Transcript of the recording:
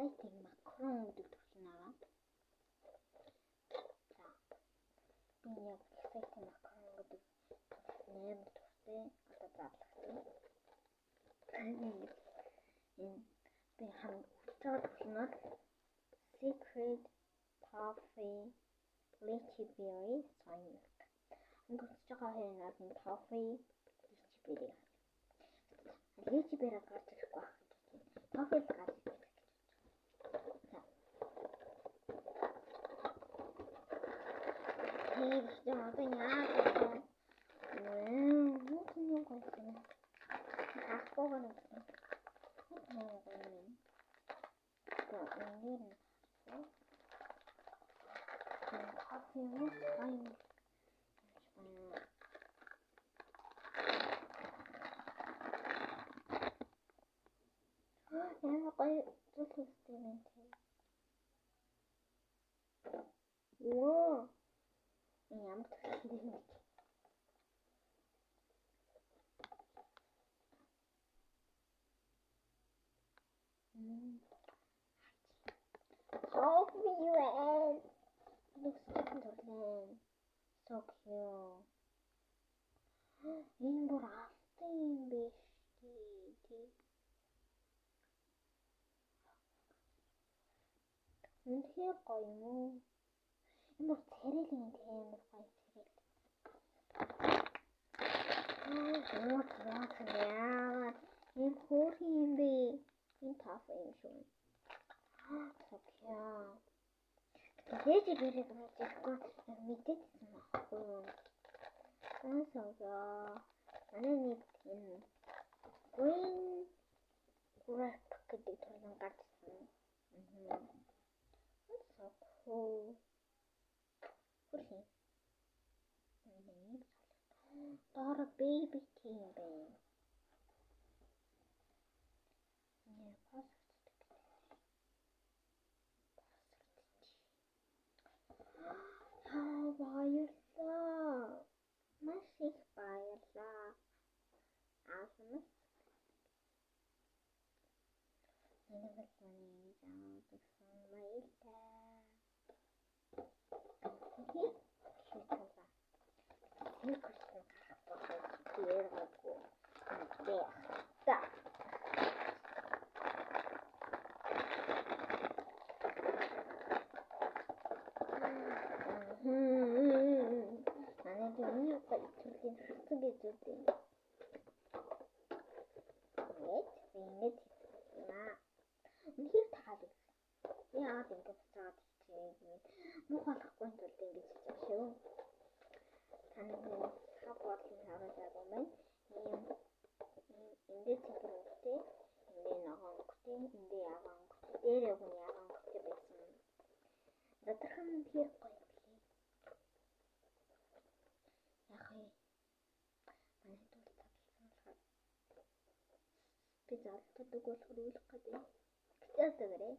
Exciting Macron гэдэг төвшин аваад. За би яг exciting Macron гэдэг нэр төвтэй одоо зарлагдсан. Би хам чад төвшнөр Secret Toffee Lychee Berry soy milk. Ингээд жоо хийнаас нь Toffee Lychee Berry. Lychee Berry гарч ирэхгүй байна. Toffee гарч ирэх. За одоо яа гэсэн юу гэсэн ахгүйг нь How do you end? Looks different. So cute. Энэ бүр авсан юм биш тий. Үнэхээр гоё юм уу? Энэ бүр цэрэлийн темэр гоё цэрэл. Яагаад энэ хөөх юм бэ? Энэ таф юм шүү. So cute. Lychee Berry гарч ирэхгүй мэдээдсэн байхгүй. Манай нэг энэ green grape гэдэг төрлийн гарчсан. So cool. Хөрхи. Дора baby king байна. Баярлалаа. Маш их баярлалаа. Аасмас. Энэ бүсний жаадсан баярлалаа. Шүтэлбэ. Нэг хүссэн гарах болохгүй. Та. Ini apa itu yang segitu deh. Ini nah, ini tadi. Ya, tinggal tadi sih. Bukan aku yang tinggi sih. Karena apa sih harus ada main? Ini seperti ini nahan kuti, ini agang kuti, ini punya agang kuti bersama. Datang dia kau. Би залтад өгөх хөрвүүлэх гэдэг. Гэтэл тэгэрээ.